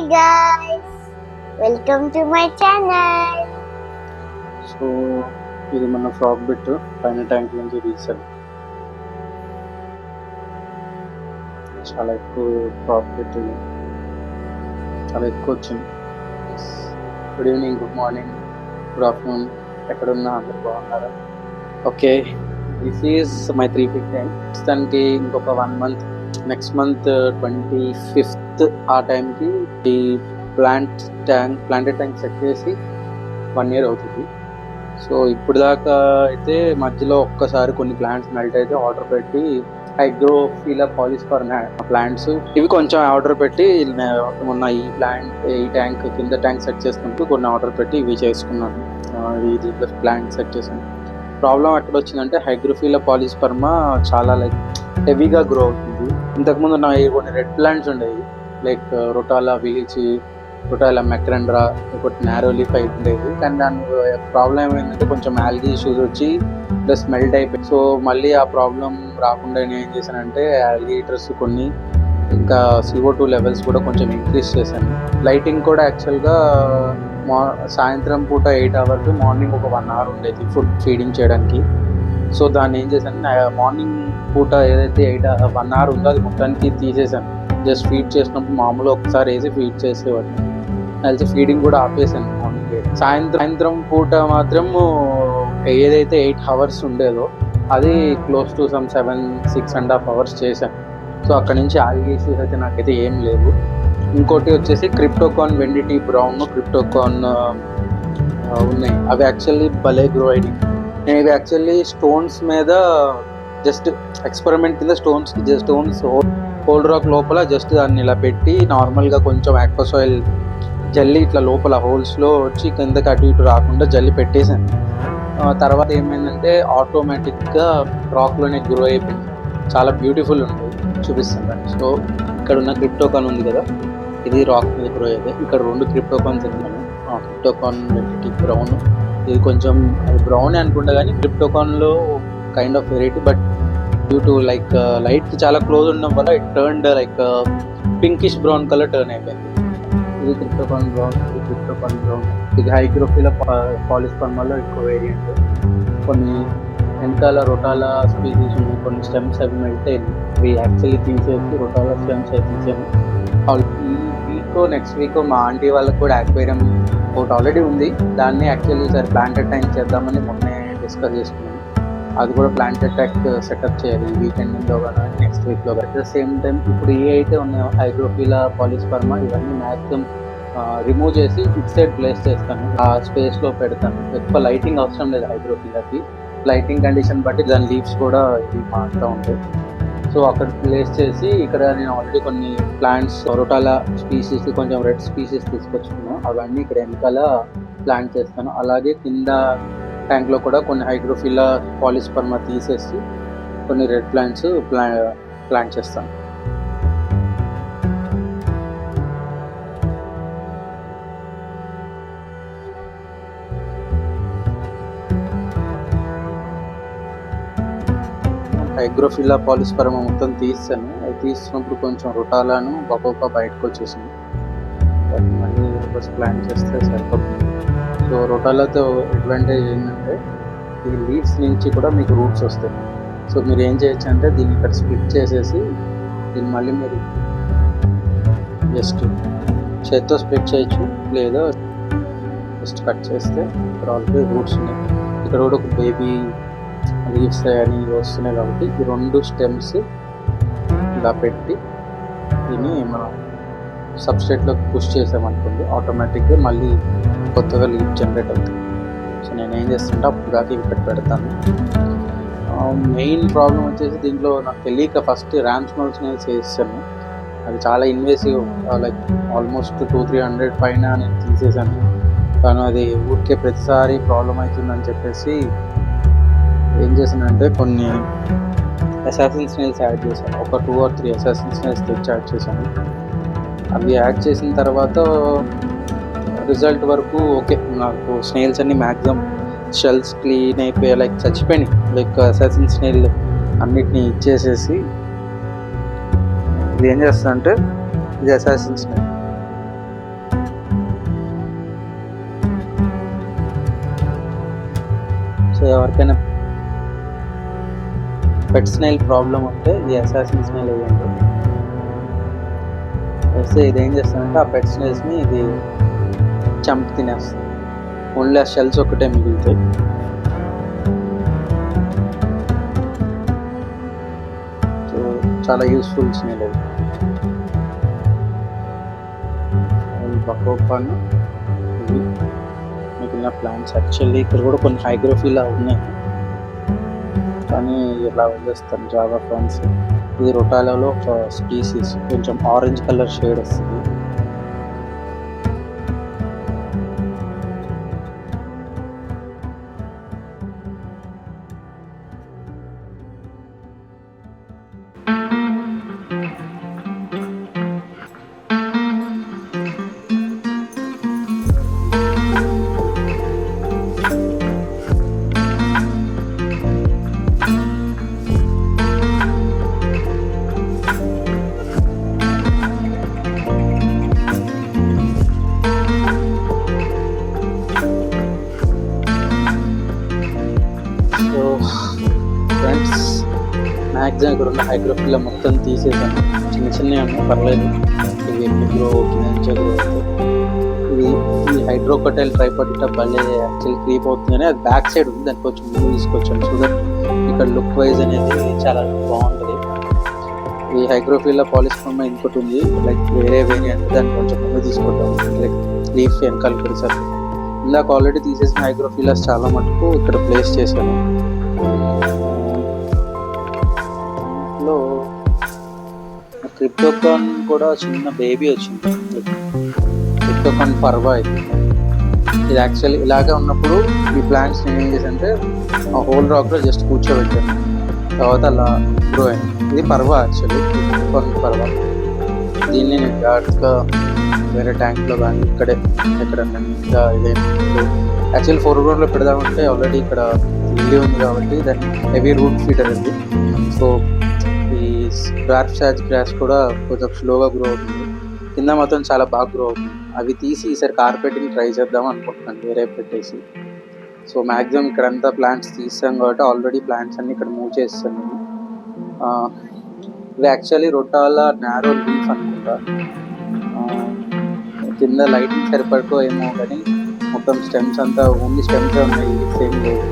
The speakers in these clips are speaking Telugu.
guys, welcome to my channel. So ఇది మన ఫ్రాక్ బిట్ పైన ట్యాంక్ నుంచి తీసాను. చాలా ఎక్కువ ఫ్రాక్ బిట్, చాలా ఎక్కువ వచ్చింది. Good evening, good morning, good afternoon, ఎక్కడున్నా అందరు బాగున్నారా? Okay, this is my 3 feet tank. ప్రస్తుతానికి ఇంకొక 1 month, నెక్స్ట్ మంత్ 25th ఆ టైంకి ఈ ప్లాంటెడ్ ట్యాంక్ సెట్ చేసి 1 year అవుతుంది. సో ఇప్పుడు దాకా అయితే మధ్యలో ఒక్కసారి కొన్ని ప్లాంట్స్ మెల్ట్ అయితే ఆర్డర్ పెట్టి హైగ్రోఫిలా పాలిస్పర్మ ప్లాంట్స్ ఇవి కొంచెం ఆర్డర్ పెట్టి మొన్న ఈ ట్యాంక్ కింద ట్యాంక్ సెట్ చేసుకుంటూ కొన్ని ఆర్డర్ పెట్టి ఇవి చేసుకున్నాను. ఇది ప్లస్ ప్లాంట్ సెట్ చేశాను. ప్రాబ్లం ఎక్కడ వచ్చిందంటే హైగ్రోఫిలా పాలిస్పర్మ చాలా హెవీగా గ్రో అవుతుంది. ఇంతకుముందు నా కొన్ని రెడ్ ప్లాంట్స్ ఉండేవి, లైక్ రొటాలా విలిచి, రొటాలా మెక్రెండ్రా, ఒకటి నారో లీఫ్ అయి ఉండేది. కానీ దాని ప్రాబ్లం ఏమైందంటే కొంచెం ఆల్గీ ఇష్యూస్ వచ్చి ప్లస్ మెల్ట్ అయిపోయి. సో మళ్ళీ ఆ ప్రాబ్లం రాకుండా నేను ఏం చేశానంటే ఆల్గేటర్స్ కొన్ని, ఇంకా CO2 లెవెల్స్ కూడా కొంచెం ఇంక్రీజ్ చేశాను. లైటింగ్ కూడా యాక్చువల్గా సాయంత్రం పూట 8 hours, మార్నింగ్ ఒక 1 hour ఉండేది ఫుడ్ ఫీడింగ్ చేయడానికి. సో దాన్ని ఏం చేశాను, మార్నింగ్ పూట ఏదైతే 1 hour ఉందో అది మొత్తానికి తీసేసాను. జస్ట్ ఫీడ్ చేసినప్పుడు మామూలు ఒకసారి వేసి ఫీడ్ చేసేవాడిని. కలిసి ఫీడింగ్ కూడా ఆపేసాను మార్నింగ్. సాయంత్రం పూట మాత్రం ఏదైతే 8 hours ఉండేదో అది క్లోజ్ టు 6.5 hours చేశాను. సో అక్కడ నుంచి ఆల్గే ఇష్యూస్ అయితే నాకైతే ఏం లేవు. ఇంకోటి వచ్చేసి క్రిప్టోకాన్ వెండిటీ బ్రౌన్, క్రిప్టోకాన్ ఉన్నాయి. అవి యాక్చువల్లీ భలే గ్రో అయినాయి. నేను ఇవి యాక్చువల్లీ స్టోన్స్ మీద జస్ట్ ఎక్స్పెరిమెంట్ కింద స్టోన్స్ హోల్డ్ రాక్ లోపల జస్ట్ దాన్ని ఇలా పెట్టి నార్మల్గా కొంచెం ఆక్వాసాయిల్ జల్లి ఇట్లా లోపల హోల్స్లో వచ్చి కిందకి అటు ఇటు రాకుండా జల్లి పెట్టేశాను. తర్వాత ఏమైందంటే ఆటోమేటిక్గా రాక్లోనే గ్రో అయిపోయింది. చాలా బ్యూటిఫుల్ ఉంటుంది, చూపిస్తాను. సో ఇక్కడ ఉన్న క్రిప్టోకాన్ ఉంది కదా, ఇది రాక్ మీద గ్రో అయితే. ఇక్కడ 2 క్రిప్టోకాన్స్ ఉన్నాను. క్రిప్టోకాన్ వెండిటీ బ్రౌన్, ఇది కొంచెం బ్రౌన్ అనుకుంటా కానీ క్రిప్టోకాన్లో kind of variety, but due to లైట్కి చాలా క్లోజ్ ఉండడం వల్ల it turned pinkish brown colour turn అయిపోయింది. ఇది క్రిప్టోకాన్ బ్రౌన్, ఇది హైగ్రోఫిలా పాలిస్పర్మలో ఎక్కువ వేరియంట్. కొన్ని వెనకాల రొటాలా స్పీసీస్ ఉన్నాయి, కొన్ని స్టెమ్స్ అవి మెల్ట్ అయింది. ఇవి యాక్చువల్లీ తీసేసి రొటాలా స్టెమ్స్ అవి తీసాము. ఈ వీక్ నెక్స్ట్ వీక్ మా ఆంటీ వాళ్ళకి కూడా యాక్వేరియం ఒకటి ఆల్రెడీ ఉంది. దాన్ని యాక్చువల్లీ సార్ ప్లాంటెడ్ ట్యాంక్ చేద్దామని మొన్నే డిస్కస్ చేసుకున్నాను. అది కూడా ప్లాంటెడ్ ట్యాంక్ సెటప్ చేయాలి ఈ వీకెండ్లో కానీ నెక్స్ట్ వీక్లో. అట్ ద సేమ్ టైం ఇప్పుడు ఏ అయితే ఉన్నాయో హైగ్రోఫిలా పాలిస్పర్మ ఇవన్నీ మ్యాక్సిమం రిమూవ్ చేసి ఇట్ సైడ్ ప్లేస్ చేస్తాను, ఆ స్పేస్లో పెడతాను. ఎక్కువ లైటింగ్ అవసరం లేదు హైగ్రోఫిలాకి. లైటింగ్ కండిషన్ బట్టి దాని లీవ్స్ కూడా ఇది మారుతూ ఉంటాయి. సో అక్కడ ప్లేస్ చేసి ఇక్కడ నేను ఆల్రెడీ కొన్ని ప్లాంట్స్ రొటాలా స్పీసీస్, కొంచెం రెడ్ స్పీసీస్ తీసుకొచ్చుకున్నాను. అవన్నీ ఇక్కడ వెనకాల ప్లాంట్ చేస్తాను. అలాగే కింద ట్యాంక్లో కూడా కొన్ని హైగ్రోఫిలా పాలిస్పర్మ తీసేసి కొన్ని రెడ్ ప్లాంట్స్ ప్లాంట్ చేస్తాను. హైగ్రోఫిలా పాలిస్పర్మ మొత్తం తీస్తాను. అది తీసినప్పుడు కొంచెం రొటాలాను బొబ్బ బయటకు వచ్చేసింది. మళ్ళీ ప్లాంట్ చేస్తే సరిపోతుంది. సో రొటాలాతో అడ్వాంటేజ్ ఏంటంటే ఈ లీవ్స్ నుంచి కూడా మీకు రూట్స్ వస్తాయి. సో మీరు ఏం చేయొచ్చు అంటే దీన్ని ఇక్కడ స్ప్లిట్ చేసేసి దీన్ని మళ్ళీ మీరు జస్ట్ చేత్తో స్ప్లిట్ చేయొచ్చు, లేదా జస్ట్ కట్ చేస్తే ఇక్కడ ఆల్రెడీ రూట్స్ ఉన్నాయి. ఇక్కడ కూడా ఒక బేబీ లీవ్స్ అని వస్తున్నాయి కాబట్టి ఈ 2 stems ఇలా పెట్టి దీన్ని మనం సబ్స్ట్రేట్లోకి పుష్ చేసామనుకోండి, ఆటోమేటిక్గా మళ్ళీ కొత్తగా లీవ్ జనరేట్ అవుతుంది. సో నేను ఏం చేస్తుంటే అప్పుడు దాకా ఇక్కడ పెడతాను. మెయిన్ ప్రాబ్లం వచ్చేసి దీంట్లో నాకు తెలియక ఫస్ట్ ర్యామ్ స్మాల్ స్నేల్స్ వేసాను. అది చాలా ఇన్వేసివ్, ఆల్మోస్ట్ 200-300 పైన నేను తీసేసాను. కానీ అది ఊరికే ప్రతిసారి ప్రాబ్లం అవుతుందని చెప్పేసి ఏం చేశానంటే కొన్ని అసాసిన్ స్నేల్స్ యాడ్ చేశాను. ఒక 2 or 3 అసాసిన్ స్నేల్స్ తెచ్చి యాడ్ చేశాను. అవి యాడ్ చేసిన తర్వాత రిజల్ట్ వరకు ఓకే. నాకు స్నేల్స్ అన్ని మ్యాక్సిమం షెల్స్ క్లీన్ అయిపోయి చచ్చిపోయినాయి. అసాసిన్ స్నేల్ అన్నిటినీ ఇచ్చేసేసి ఇది ఏం చేస్తా అంటే ఇది అసాసిన్ స్నేల్ ఎవరికైనా పెట్ స్నేల్ ప్రాబ్లం ఉంటే ఈ అసాసిన్ స్నేల్ వేయండి. వేస్తే ఇది ఏం చేస్తుందంటే ఆ పెట్ స్నేల్స్ని ఇది చంపి తినేస్తుంది. ఓన్లీ ఆ షెల్స్ ఒకటే మిగులుతాయి. సో చాలా యూస్ఫుల్ స్నేల్ అది. బకోపాన్ ఇవి మిగిలిన ప్లాంట్స్. యాక్చువల్లీ ఇక్కడ కూడా కొన్ని హైగ్రోఫిలా ఉన్నాయి, కానీ ఇలా వదిలేస్తాను. జావా ఫ్రాన్స్ ఇది రొటాలలో ఒక స్పీసీస్, కొంచెం ఆరెంజ్ కలర్ షేడ్ వస్తుంది. మ్యాక్సిమం ఇక్కడ ఉన్న హైగ్రోఫిల్లా మొత్తం తీసేసాను. చిన్న చిన్నవి ఉన్నాయి, పర్లేదు. ఇవి ఎప్పుడు గ్రో అవుతుంది, మంచిగా గ్రో అవుతుంది. ఈ హైడ్రోకటైల్ ట్రైపాటిటా భలే యాక్చువల్లీ క్రీప్ అవుతుంది. అది బ్యాక్ సైడ్ ఉంది, దానికి కొంచెం ముందు తీసుకొచ్చాను. సో దట్ ఇక్కడ లుక్ వైజ్ అనేది చాలా బాగుంటుంది. ఈ హైగ్రోఫిల్లా పాలిస్పర్మా ఇంకోటి ఉంది, లైక్ వేరే వేరియంట్, దాన్ని కొంచెం ముందు తీసుకుంటాం. లైక్ లీఫ్ వెనకాల ఇక్కడ సార్ ఇందాక ఆల్రెడీ తీసేసిన హైగ్రోఫిల్లాస్ చాలా మటుకు ఇక్కడ ప్లేస్ చేశాను. క్రిప్టోకాన్ కూడా చిన్న బేబీ వచ్చింది. క్రిప్టోకాన్ పర్వా ఇది యాక్చువల్లీ ఇలాగే ఉన్నప్పుడు ఈ ప్లాంట్స్ నేను ఏం చేశానంటే ఆ హోల్ రాక్లో జస్ట్ కూర్చోబెట్టాను, తర్వాత అలా గ్రో అయింది. ఇది పర్వా యాక్చువల్లీ, క్రిప్టోకాన్ పర్వా. దీన్ని నేను జాగ్రత్తగా వేరే ట్యాంక్లో కానీ ఇక్కడే ఎక్కడన్నా ఇంకా ఇదేంటి యాక్చువల్లీ ఫోర్గ్రౌండ్లో పెడదామంటే ఆల్రెడీ ఇక్కడ ఇల్లు ఉంది కాబట్టి దాన్ని హెవీ రూట్ ఫీడర్ ఉంది. సో డ్వార్ఫ్ సాజ్ గ్రాస్ కూడా కొంచెం స్లోగా గ్రో అవుతుంది, కింద మాత్రం చాలా బాగా గ్రో అవుతుంది. అవి తీసి ఈసారి కార్పెటింగ్ ట్రై చేద్దాం అనుకుంటున్నాను వేరే పెట్టేసి. సో మ్యాక్సిమం ఇక్కడంతా ప్లాంట్స్ తీస్తాం కాబట్టి ఆల్రెడీ ప్లాంట్స్ అన్ని ఇక్కడ మూవ్ చేస్తాను. ఇది యాక్చువల్లీ రొటాలా నారో లీఫ్ అనుకుంటా, కింద లైటింగ్ సరిపడుకో ఏమో కానీ మొత్తం స్టెమ్స్ అంతా ఓన్లీ స్టెమ్స్ ఉన్నాయి, సేమ్ లేదు.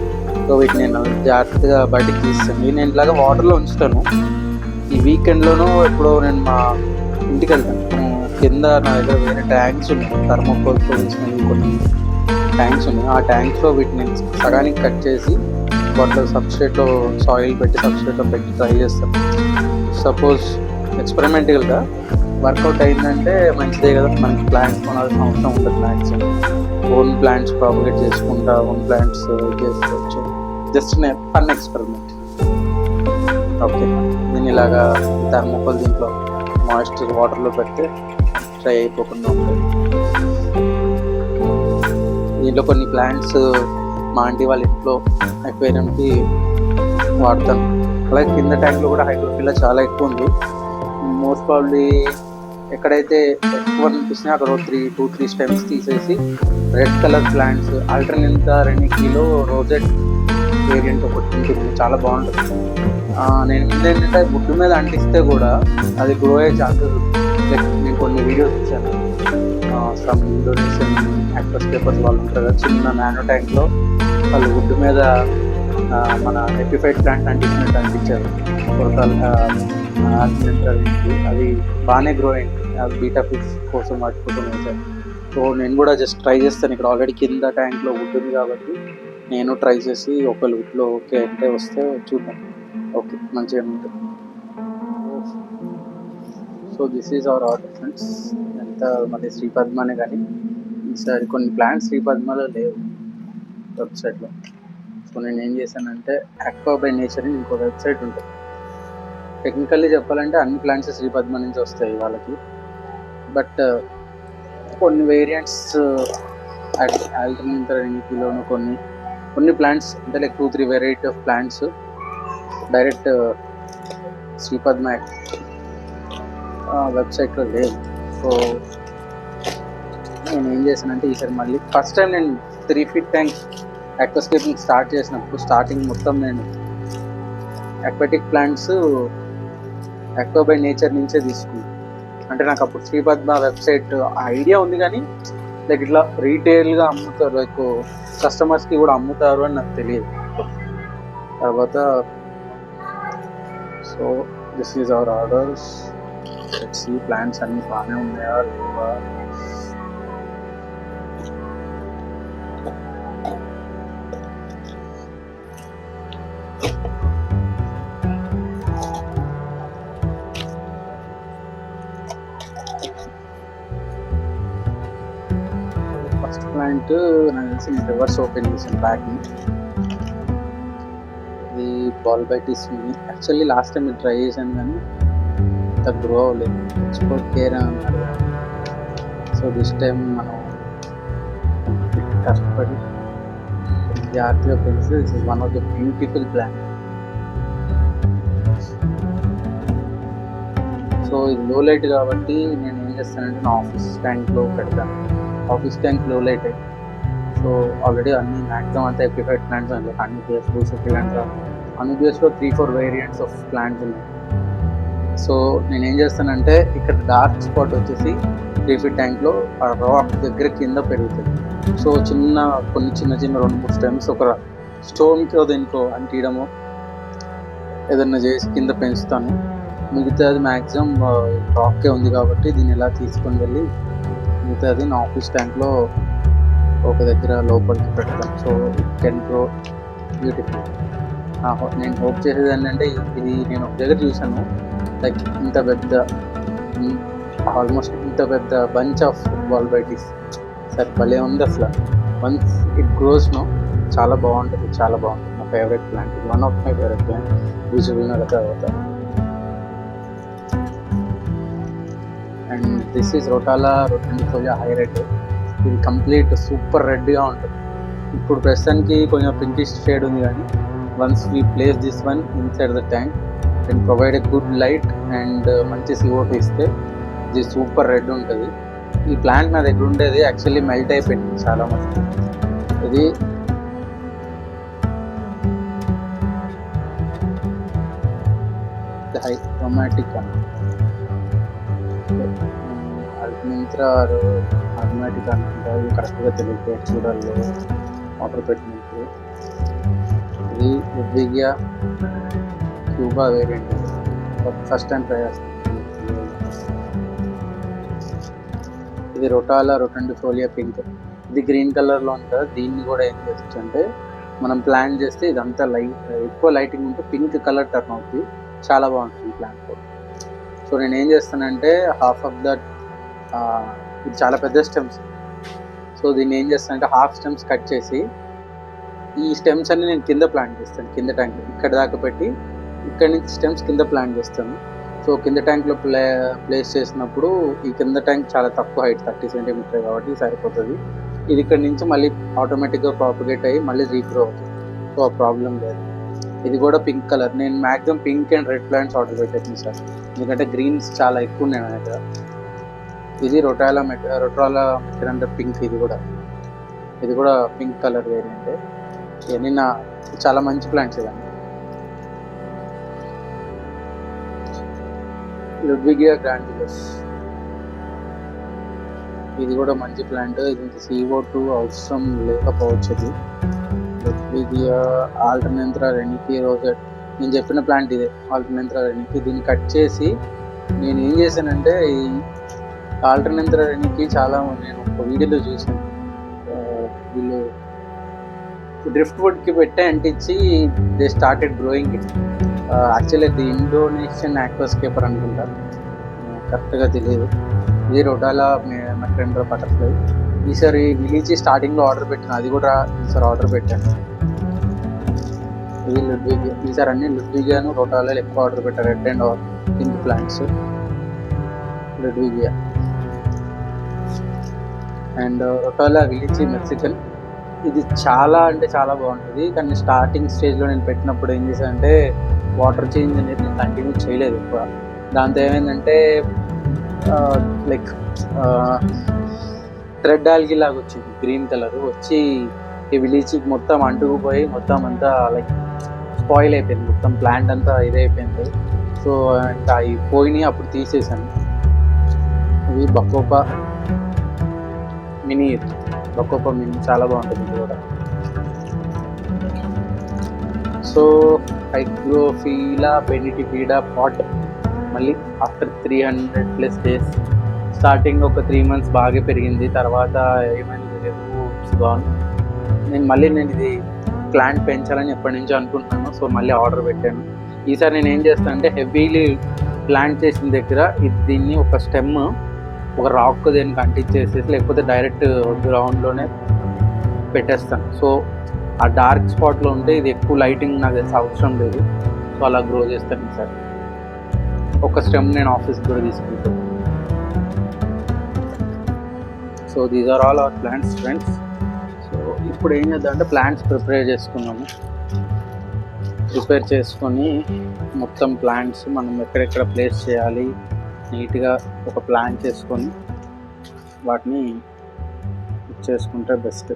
సో వీటిని నేను జాగ్రత్తగా బయటకు తీస్తాను. నేను ఇలాగా వాటర్లో ఉంచుతాను. ఈ వీకెండ్లోనూ ఎప్పుడో నేను మా ఇంటికి వెళ్తాను. కింద నా దగ్గర వేరే ట్యాంక్స్ ఉన్నాయి, థర్మోకోల్తో తీసినవి కొన్ని ట్యాంక్స్ ఉన్నాయి. ఆ ట్యాంక్స్లో వీటిని సగానికి కట్ చేసి వాటిలో సబ్స్ట్రేట్లో సాయిల్ పెట్టి సబ్స్ట్రేట్లో పెట్టి ట్రై చేస్తాను. సపోజ్ ఎక్స్పెరిమెంటల్గా వర్కౌట్ అయిందంటే మంచిదే కదా, మనకి ప్లాంట్స్ కొనాల్సిన అవసరం ఉంటుంది. ప్లాంట్స్ ఓన్ ప్లాంట్స్ ప్రాపగేట్ చేసుకుంటా ఓన్ ప్లాంట్స్ చేసుకోవచ్చు. Just fun experiment. ఓకే, దీన్ని ఇలాగా థర్మోకోల్ దీంట్లో మాయిశ్చర్ వాటర్లో పెడితే డ్రై అయిపోకుండా ఉంటుంది. దీంట్లో కొన్ని ప్లాంట్స్ మా ఆంటీ వాళ్ళ ఇంట్లో అక్వేరియంకి వాడతాను. అలాగే కింద ట్యాంక్లో కూడా హైడ్రోఫిల్లా చాలా ఎక్కువ ఉంది. మోస్ట్ ప్రాబ్లీ ఎక్కడైతే ఎక్కువ అనిపిస్తున్నాయి అక్కడ 2-3 స్టెమ్స్ తీసేసి రెడ్ కలర్ ప్లాంట్స్ ఆల్టర్నేట్గా 2 కిలో రోజెట్ వేరియంట్ ఒకటి ఉంటుంది, చాలా బాగుంటుంది. నేను ముందు ఏంటంటే గుడ్డు మీద అంటిస్తే కూడా అది గ్రో అయ్యే ఛాన్సెస్ ఉంది. లైక్ నేను కొన్ని వీడియోస్ ఇచ్చాను, సమ్ ఇండోనేషియన్ యాక్టర్స్ పేపర్స్ వాళ్ళు ఉంటారు కదా, చిన్న నానో ట్యాంక్లో వాళ్ళు గుడ్డు మీద మన ఎపిఫైడ్ ప్లాంట్ అంటించినట్టు అంటించారు. అది బాగానే గ్రో అయింది. అది బీటా ఫిక్స్ కోసం వాటి కోసం వేశారు. సో నేను కూడా జస్ట్ ట్రై చేస్తాను. ఇక్కడ ఆల్రెడీ కింద ట్యాంక్లో వుడ్ ఉంది కాబట్టి నేను ట్రై చేసి ఒకవేళ వుడ్లో ఓకే అంటే వస్తే చూద్దాం. ఓకే, మంచిగా ఉంటుంది. So this is hour order friends. ఎంత మళ్ళీ శ్రీపద్మనే కానీ ఈసారి కొన్ని ప్లాంట్స్ శ్రీపద్మలో లేవు వెబ్సైట్లో. సో నేను ఏం చేశానంటే ఆక్వా బై నేచర్ అని ఇంకో వెబ్సైట్ ఉంటుంది. టెక్నికల్లీ చెప్పాలంటే అన్ని ప్లాంట్స్ శ్రీపద్మ నుంచి వస్తాయి వాళ్ళకి, బట్ కొన్ని వేరియంట్స్ ఆల్టర్నేటివ్లోనూ కొన్ని ప్లాంట్స్ అంటే like 2-3 variety of plants direct Sripadma వెబ్సైట్లో లేదు. సో నేను ఏం చేశానంటే ఈసారి మళ్ళీ ఫస్ట్ టైం నేను 3 feet ట్యాంక్ యాక్వాస్కేపింగ్ స్టార్ట్ చేసినప్పుడు స్టార్టింగ్ మొత్తం నేను aquatic plants aqua by nature నుంచే తీసుకున్నాను. అంటే నాకు అప్పుడు శ్రీపద్మ వెబ్సైట్ ఐడియా ఉంది, కానీ లైక్ ఇట్లా రీటైల్గా అమ్ముతారు, లైక్ కస్టమర్స్కి కూడా అమ్ముతారు అని నాకు తెలియదు. తర్వాత so this is our orders. Let's see plants అన్ని బాగానే ఉన్నాయా లేవా. ఫస్ట్ ప్లాంట్ నాకు తెలిసి నేను రివర్స్ ఓపెన్ చేసాను బ్యాగ్ని. ఇది బాల్ బైటిస్ యాక్చువల్లీ లాస్ట్ టైం ఇది ట్రై చేశాను కానీ అంత గ్రో అవ్వలేదు. ఎక్స్పోర్ట్ కేర్ అన్నారు. సో దిస్ టైం మనం కష్టపడి జాగ్రత్తగా పెంచితే this is one of the beautiful plant. So ఇది లో లైట్ కాబట్టి నేను ఏం చేస్తానంటే నా ఆఫీస్ ట్యాంక్లో పెడతాను. ఆఫీస్ ట్యాంక్ లో లైట్ అయ్యి, సో ఆల్రెడీ అన్ని మ్యాక్సిమం అంతా ఎప్లిఫైడ్ ప్లాంట్స్ ఉన్నాయి. అన్యూబియస్, సుక్యులెంట్రా, అన్యూబియస్లో 3-4 వేరియంట్స్ ఆఫ్ ప్లాంట్స్ ఉన్నాయి. సో నేను ఏం చేస్తానంటే ఇక్కడ డార్క్ స్పాట్ వచ్చేసి 3 feet ట్యాంక్లో రాక్ దగ్గర కింద పెరుగుతుంది. సో కొన్ని చిన్న 2-3 స్టెమ్స్ ఒక స్టోన్కి దేనికో అంటియడము ఏదన్నా చేసి కింద పెంచుతాను. మిగతాది మ్యాక్సిమం రాకే ఉంది కాబట్టి దీన్ని ఎలా తీసుకొని వెళ్ళి మిగతాది నా ఆఫీస్ ట్యాంక్లో ఒక దగ్గర లోపలికి పెడతాను. So it can grow beautiful. నేను హోప్ చేసేది ఏంటంటే ఇది నేను ఒక దగ్గర చూసాను, లైక్ ఇంత పెద్ద ఆల్మోస్ట్ ఇంత పెద్ద బంచ్ ఆఫ్ బాల్ బైటిస్. సరే భలే ఉంది అసలు. వన్స్ ఇట్ గ్రోస్ నో చాలా బాగుంటుంది, చాలా బాగుంటుంది. నా favourite plant, one of my favourite plant. Visual తర్వాత అండ్ దిస్ ఈజ్ రొటాలా రొటెండిఫోలియా హైరెడ్. ఇది కంప్లీట్ సూపర్ రెడ్గా ఉంటుంది. ఇప్పుడు ప్రస్తుతానికి కొంచెం పింకిష్ షేడ్ ఉంది, కానీ once we place this one inside the tank and provide a good light and మంచి CO2 ఇస్తే ఇది సూపర్ రెడ్ ఉంటుంది. ఈ ప్లాంట్ నా దగ్గర ఉండేది యాక్చువల్లీ మెల్ట్ అయిపోయింది చాలా మంది. ఇది హైడ్రోమాటిక్ అన్న అల్మింత్రా ఆటోమేటిక్ అనుకుంటారు, కరెక్ట్గా తెలియదు. చూడాలి ఆర్డర్ పెట్టినట్టు. ఇది ludwigia Cuba variant, first time try చేస్తాను. ఇది రొటాలా రొటెండిఫోలియా పింక్. ఇది గ్రీన్ కలర్లో ఉంటుంది. దీన్ని కూడా ఏం చేయొచ్చు అంటే మనం ప్లాన్ చేస్తే ఇదంతా ఎక్కువ లైటింగ్ ఉంటే పింక్ కలర్ టర్న్ అవుతుంది, చాలా బాగుంటుంది ఈ ప్లాంట్ కూడా. సో నేను ఏం చేస్తానంటే హాఫ్ ఆఫ్ దట్, ఇది చాలా పెద్ద స్టెమ్స్. సో దీన్ని ఏం చేస్తానంటే హాఫ్ స్టెమ్స్ కట్ చేసి ఈ స్టెమ్స్ అన్ని నేను కింద ప్లాంట్ చేస్తాను. కింద ట్యాంక్ ఇక్కడ దాకా పెట్టి ఇక్కడ నుంచి స్టెమ్స్ కింద ప్లాంట్ చేస్తాను. సో కింద ట్యాంక్లో ప్లేస్ చేసినప్పుడు ఈ కింద ట్యాంక్ చాలా తక్కువ హైట్, 30 centimeters కాబట్టి సరిపోతుంది. ఇది ఇక్కడ నుంచి మళ్ళీ ఆటోమేటిక్గా ప్రాపగేట్ అయ్యి మళ్ళీ రీగ్రో అవుతుంది. సో ఆ ప్రాబ్లం లేదు. ఇది కూడా పింక్ కలర్. నేను maximum pink and red plants order పెట్టేసాను సార్, ఎందుకంటే గ్రీన్స్ చాలా ఎక్కువ ఉన్నాయి నా దగ్గర. ఇది రొటాలా మెటరండర్ పింక్. ఇది కూడా పింక్ కలర్ వేరియంట్. ఇవన్నీ నా చాలా మంచి ప్లాంట్స్ ఇవన్నీ. లుడ్విగియా గ్రాండిలస్, ఇది కూడా మంచి ప్లాంట్. ఇది CO2 అవసరం లేకపోవచ్చు. ఇది లుడ్విగియా ఆల్టర్నేంత్రా రెనికి రోజెట్. నేను చెప్పిన ప్లాంట్ ఇదే, ఆల్టర్నేంత్రా రెనికి. దీన్ని కట్ చేసి నేను ఏం చేశానంటే ఈ ఆల్టర్నేంత్రా రెనికి చాలా నేను ఒక వీడియోలో చూసాను. వీళ్ళు డ్రిఫ్ట్ వుడ్కి పెట్టి అంటించి they started growing it. Actually ఇది ఇండోనేషియన్ ఆక్వాస్కేపర్ అనుకుంటారు, కరెక్ట్గా తెలియదు. ఇది రొటాలా మెటరండర్ బటర్ఫ్లై. ఈసారి విలీచి స్టార్టింగ్లో ఆర్డర్ పెట్టాను, అది కూడా ఈసారి ఆర్డర్ పెట్టాను. ఇది లుడ్విగియా. ఈసారి అన్ని లుడ్విగియాను రొటాలా ఎక్కువ ఆర్డర్ పెట్టాను. Red and pink plants ludwigia and rotala wallichii Mexican. ఇది చాలా అంటే చాలా బాగుంటుంది, కానీ స్టార్టింగ్ స్టేజ్లో నేను పెట్టినప్పుడు ఏం చేశానంటే వాటర్ చేంజ్ అనేది నేను కంటిన్యూ చేయలేదు ఎక్కువ. దాంతో ఏమైందంటే లైక్ థ్రెడ్ ఆల్గీ లాగా వచ్చింది, గ్రీన్ కలర్ వచ్చి ఈ విలేజ్కి మొత్తం అంటుకుపోయి మొత్తం అంతా లైక్ స్పాయిల్ అయిపోయింది, మొత్తం ప్లాంట్ అంతా ఇదైపోయింది. సో ఇంకా అవి పోయినాయి, అప్పుడు తీసేసాను. ఇవి బకోపా మినీ, బకోపా మినీ చాలా బాగుంటుంది ఇది కూడా. సో హైగ్రోఫీలా బెనిటిఫీడా పాట్ మళ్ళీ ఆఫ్టర్ 300+ డేస్. స్టార్టింగ్ ఒక 3 months బాగా పెరిగింది, తర్వాత ఏమైంది ఇట్స్ గాన్. నేను ఇది ప్లాంట్ పెంచాలని ఎప్పటి నుంచో అనుకుంటున్నాను. సో మళ్ళీ ఆర్డర్ పెట్టాను. ఈసారి నేను ఏం చేస్తాను అంటే హెవీలీ ప్లాంట్ చేసిన దగ్గర దీన్ని ఒక స్టెమ్ ఒక రాక్ దేనికి అంటించేసేసి లేకపోతే డైరెక్ట్ గ్రౌండ్లోనే పెట్టేస్తాను. సో ఆ డార్క్ స్పాట్లో ఉంటే ఇది ఎక్కువ లైటింగ్ నాకు తెలిసి అవసరం లేదు. సో అలా గ్రో చేస్తాను ఈసారి. ఒక స్టెమ్ నేను ఆఫీస్కి కూడా తీసుకుంటాను. So these are all our plants friends. So ఇప్పుడు ఏం చేద్దాం అంటే ప్లాంట్స్ ప్రిపేర్ చేసుకున్నాము. ప్రిపేర్ చేసుకొని మొత్తం ప్లాంట్స్ మనం ఎక్కడెక్కడ ప్లేస్ చేయాలి నీట్గా ఒక ప్లాన్ చేసుకొని వాటిని చేసుకుంటే బెస్ట్.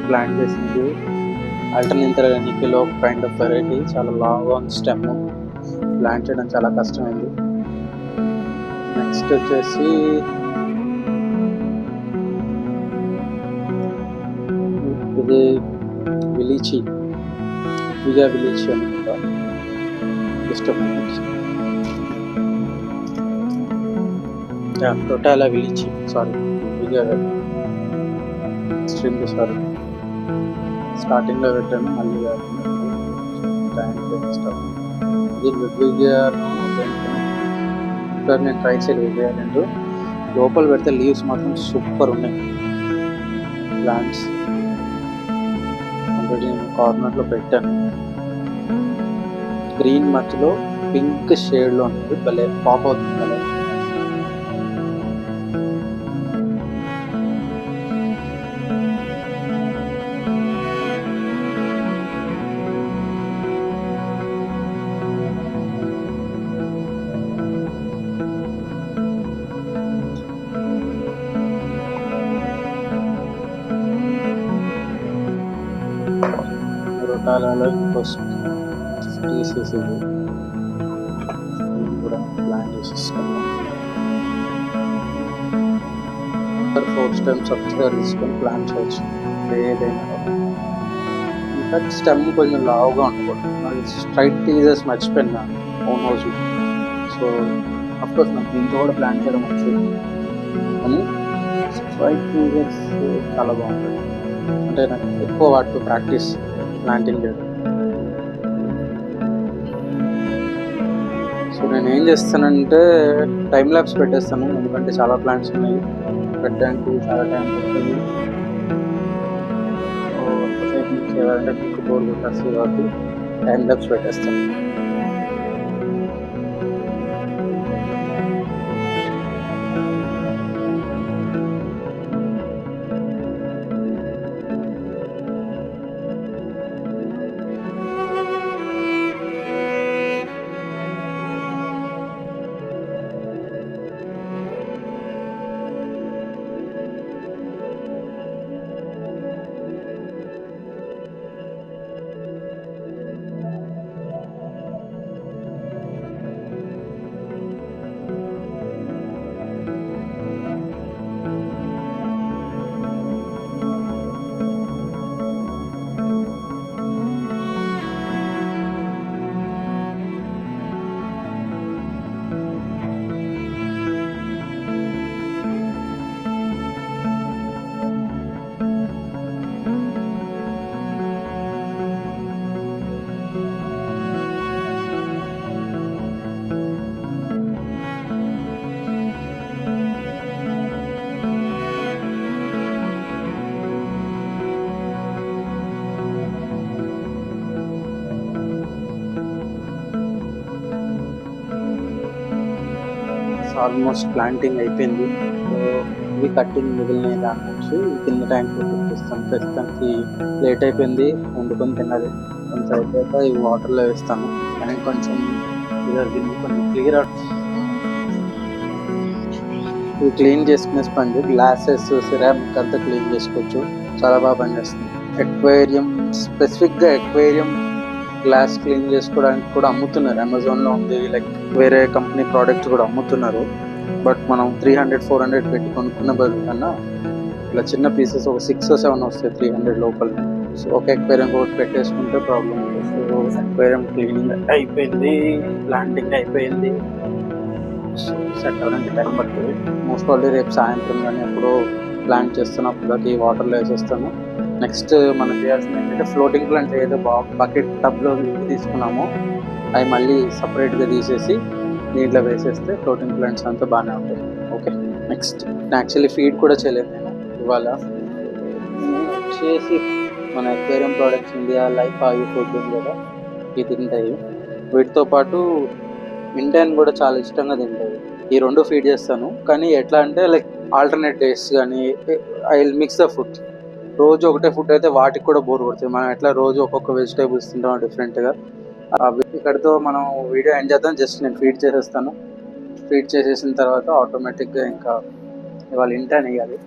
ప్లాంట్ చేసింది ఆల్టర్నేటివ్ నికిలో కైండ్ ఆఫ్ వెరైటీ. చాలా లాంగ్ స్టెమ్, ప్లాంట్ చేయడం చాలా కష్టమైంది. నెక్స్ట్ వచ్చేసి ఇది విలీచి, విగా విలీచి అనుకుంటా, టోటాలా విలీచి, సారీ విగా ఎక్స్ట్రీమ్లీ సారీ. స్టార్టింగ్లో పెట్టాను మళ్ళీ ఇది ఇక్కడ నేను ట్రై చేయలేదు. లోపల పెడితే లీవ్స్ మాత్రం సూపర్ ఉన్నాయి. ప్లాంట్స్ ఆల్రెడీ నేను కార్నర్లో పెట్టాను. గ్రీన్ మధ్యలో పింక్ షేడ్లో ఉంటుంది, భలే పాప్ అవుతుంది భలే. రొటాలలో తీసేసి కూడా ప్లాన్ చేసేసుకున్నాం. 4 stems తీసుకొని ప్లాన్ చేయొచ్చు ఏదైనా. ఇన్ఫాక్ట్ స్టెమ్ కొంచెం లావుగా ఉండకూడదు. స్ట్రైట్ టీజర్స్ మర్చిపోయినా ఓన్ హౌస్. సో అఫ్కోర్స్ నాకు దీంతో కూడా ప్లాన్ చేయడం వచ్చింది, కానీ స్ట్రైట్ టీజర్స్ చాలా బాగుంటుంది. అంటే నాకు ఎక్కువ వాటితో ప్రాక్టీస్ ప్లాంటింగ్ చేయడం. సో నేను ఏం చేస్తానంటే టైం ల్యాబ్స్ పెట్టేస్తాను, ఎందుకంటే చాలా ప్లాంట్స్ ఉన్నాయి, పెట్టడానికి చాలా టైం పడుతుంది. ఒకసేపు నుంచి చేయాలంటే మీకు బోర్ కొట్టేస్తుంది కాబట్టి టైం ల్యాబ్స్ పెట్టేస్తాను. ఆల్మోస్ట్ ప్లాంటింగ్ అయిపోయింది. సో ఇవి కట్టింగ్ మిగిలిన దాని నుంచి కింద ట్యాంక్లో పెట్టిస్తాను. ప్రస్తుతానికి లేట్ అయిపోయింది, వండుకొని తినాలి. కొంచెం అయిపోయాక ఈ వాటర్లో వేస్తాను. కానీ కొంచెం దీన్ని కొంచెం క్లియర్ అవుట్. ఇది క్లీన్ చేసుకునే స్పంజ్, గ్లాసెస్, సిరామిక్ అంతా క్లీన్ చేసుకోవచ్చు. చాలా బాగా పనిచేస్తుంది. ఎక్వేరియం, స్పెసిఫిక్గా ఎక్వేరియం గ్లాస్ క్లీన్ చేసుకోవడానికి కూడా అమ్ముతున్నారు. అమెజాన్లో ఉంది, లైక్ వేరే కంపెనీ ప్రోడక్ట్స్ కూడా అమ్ముతున్నారు. బట్ మనం 300-400 పెట్టి కొనుక్కున్న బదులు కన్నా ఇలా చిన్న పీసెస్ ఒక 6 or 7 వస్తాయి 300 లోపల. సో ఒక ఎక్వేరియం ఒకటి పెట్టేసుకుంటే ప్రాబ్లం లేదు. సో ఎక్వేరియం క్లీనింగ్ అయిపోయింది, ప్లాంటింగ్ అయిపోయింది. సో సెట్ అవ్వడానికి టైం పడుతుంది. మోస్ట్ ఆల్రెడీ రేపు సాయంత్రం కానీ ఎప్పుడో ప్లాంట్ చేస్తున్నప్పుడు ఈ వాటర్లో వేసేస్తాను. నెక్స్ట్ మనం చేయాల్సింది ఏంటంటే ఫ్లోటింగ్ ప్లాంట్ ఏదో బకెట్ టబ్లో తీసుకున్నామో అవి మళ్ళీ సపరేట్గా తీసేసి నీటిలో వేసేస్తే ఫ్లోటింగ్ ప్లాంట్స్ అంతా బాగానే ఉంటాయి. ఓకే, నెక్స్ట్ యాక్చువల్లీ ఫీడ్ కూడా చేయలేదు నేను ఇవాళ. వచ్చేసి మన aquarium products India life oil food ఉంది కదా, ఇవి తింటాయి. వీటితో పాటు ఇండియన్ కూడా చాలా ఇష్టంగా తింటాయి. ఈ రెండు ఫీడ్ చేస్తాను. కానీ ఎట్లా అంటే లైక్ ఆల్టర్నేట్ డేస్ కానీ I will mix the food. రోజు ఒకటే ఫుడ్ అయితే వాటికి కూడా బోర్ కొడుతుంది. మనం ఎట్లా రోజు ఒక్కొక్క వెజిటేబుల్స్ తింటాం డిఫరెంట్గా. ఇక్కడితో మనం వీడియో ఎండ్ చేద్దాం. జస్ట్ నేను ఫీడ్ చేసేస్తాను. ఫీడ్ చేసేసిన తర్వాత ఆటోమేటిక్గా ఇంకా ఇవాళ ఇంటాన్ వేయాలి.